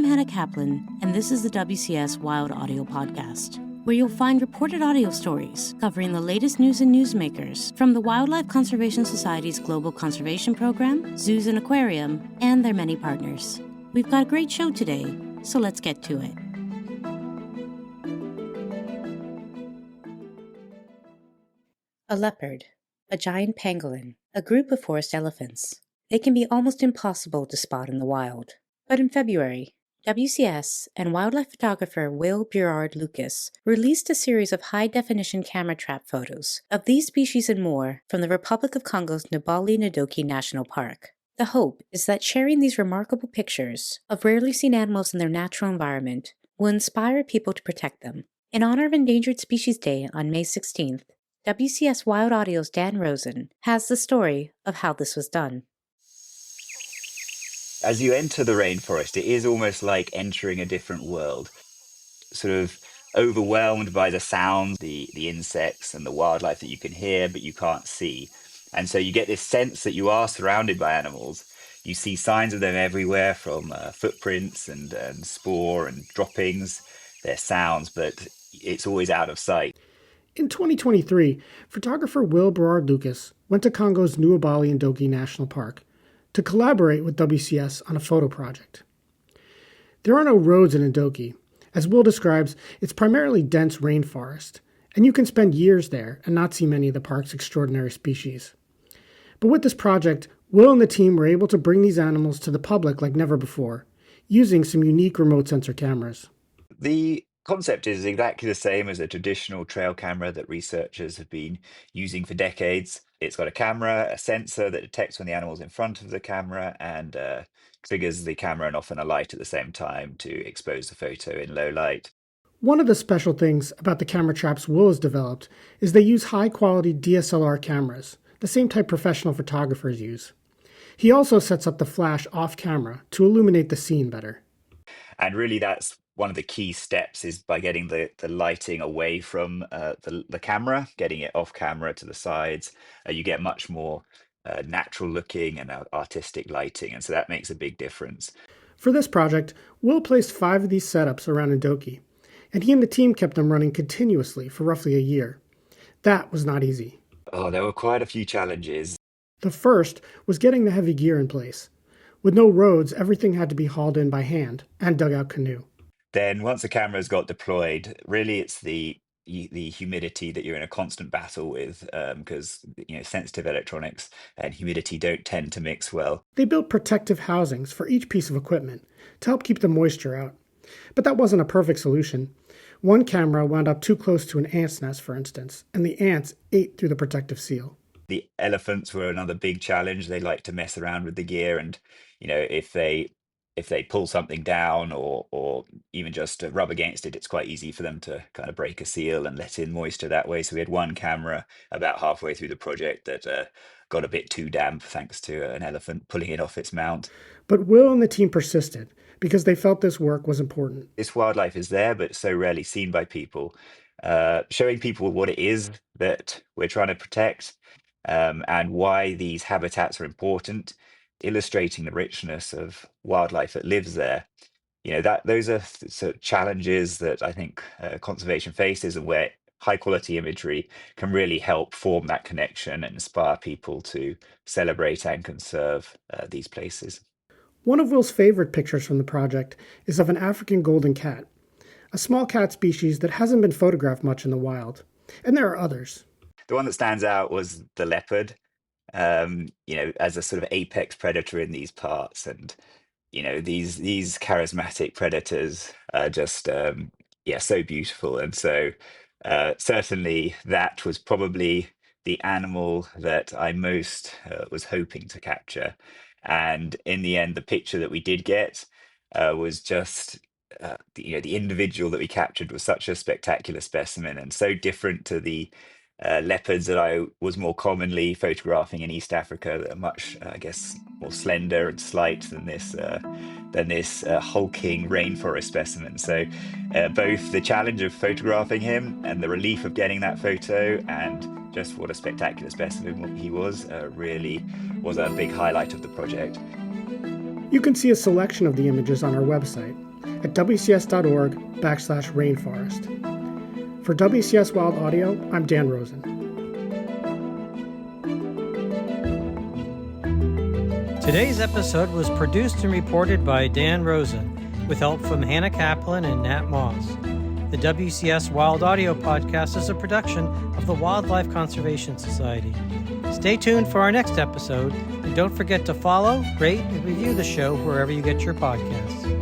I'm Hannah Kaplan, and this is the WCS Wild Audio Podcast, where you'll find reported audio stories covering the latest news and newsmakers from the Wildlife Conservation Society's Global Conservation Program, Zoos and Aquarium, and their many partners. We've got a great show today, so let's get to it. A leopard, a giant pangolin, a group of forest elephants. They can be almost impossible to spot in the wild. But in February, WCS and wildlife photographer Will Burrard-Lucas released a series of high-definition camera trap photos of these species and more from the Republic of Congo's Nouabalé-Ndoki National Park. The hope is that sharing these remarkable pictures of rarely seen animals in their natural environment will inspire people to protect them. In honor of Endangered Species Day on May 16th, WCS Wild Audio's Dan Rosen has the story of how this was done. As you enter the rainforest, it is almost like entering a different world, sort of overwhelmed by the sounds, the insects and the wildlife that you can hear but you can't see. And so you get this sense that you are surrounded by animals. You see signs of them everywhere, from footprints and spoor and droppings, their sounds, but it's always out of sight. In 2023, photographer Will Burrard-Lucas went to Congo's Nouabalé-Ndoki National Park to collaborate with WCS on a photo project. There are no roads in Ndoki. As Will describes, it's primarily dense rainforest, and you can spend years there and not see many of the park's extraordinary species. But with this project, Will and the team were able to bring these animals to the public like never before, using some unique remote sensor cameras. The concept is exactly the same as a traditional trail camera that researchers have been using for decades. It's got a camera, a sensor that detects when the animal's in front of the camera and triggers the camera and often a light at the same time to expose the photo in low light. One of the special things about the camera traps Will has developed is they use high-quality DSLR cameras, the same type professional photographers use. He also sets up the flash off-camera to illuminate the scene better. And really that's one of the key steps, is by getting the lighting away from the camera, getting it off camera to the sides. You get much more natural looking and artistic lighting. And so that makes a big difference. For this project, Will placed 5 of these setups around Ndoki, and he and the team kept them running continuously for roughly a year. That was not easy. Oh, there were quite a few challenges. The first was getting the heavy gear in place. With no roads, everything had to be hauled in by hand and dug out canoe. Then once the cameras got deployed, really it's the humidity that you're in a constant battle with, because sensitive electronics and humidity don't tend to mix well. They built protective housings for each piece of equipment to help keep the moisture out. But that wasn't a perfect solution. One camera wound up too close to an ant's nest, for instance, and the ants ate through the protective seal. The elephants were another big challenge. They like to mess around with the gear, and if they pull something down or even just rub against it, it's quite easy for them to kind of break a seal and let in moisture that way. So we had one camera about halfway through the project that got a bit too damp thanks to an elephant pulling it off its mount. But Will and the team persisted because they felt this work was important. This wildlife is there, but it's so rarely seen by people. Showing people what it is that we're trying to protect, and why these habitats are important, illustrating the richness of wildlife that lives there. Those are sort of challenges that I think conservation faces, and where high quality imagery can really help form that connection and inspire people to celebrate and conserve these places. One of Will's favorite pictures from the project is of an African golden cat, a small cat species that hasn't been photographed much in the wild. And there are others. The one that stands out was the leopard, as a sort of apex predator in these parts. And, these charismatic predators are just, so beautiful. And so certainly that was probably the animal that I most was hoping to capture. And in the end, the picture that we did get was just, the individual that we captured was such a spectacular specimen and so different to the leopards that I was more commonly photographing in East Africa, that are much, more slender and slight than this hulking rainforest specimen. So both the challenge of photographing him and the relief of getting that photo, and just what a spectacular specimen he was, really was a big highlight of the project. You can see a selection of the images on our website, at wcs.org/rainforest. For WCS Wild Audio, I'm Dan Rosen. Today's episode was produced and reported by Dan Rosen, with help from Hannah Kaplan and Nat Moss. The WCS Wild Audio Podcast is a production of the Wildlife Conservation Society. Stay tuned for our next episode, and don't forget to follow, rate, and review the show wherever you get your podcasts.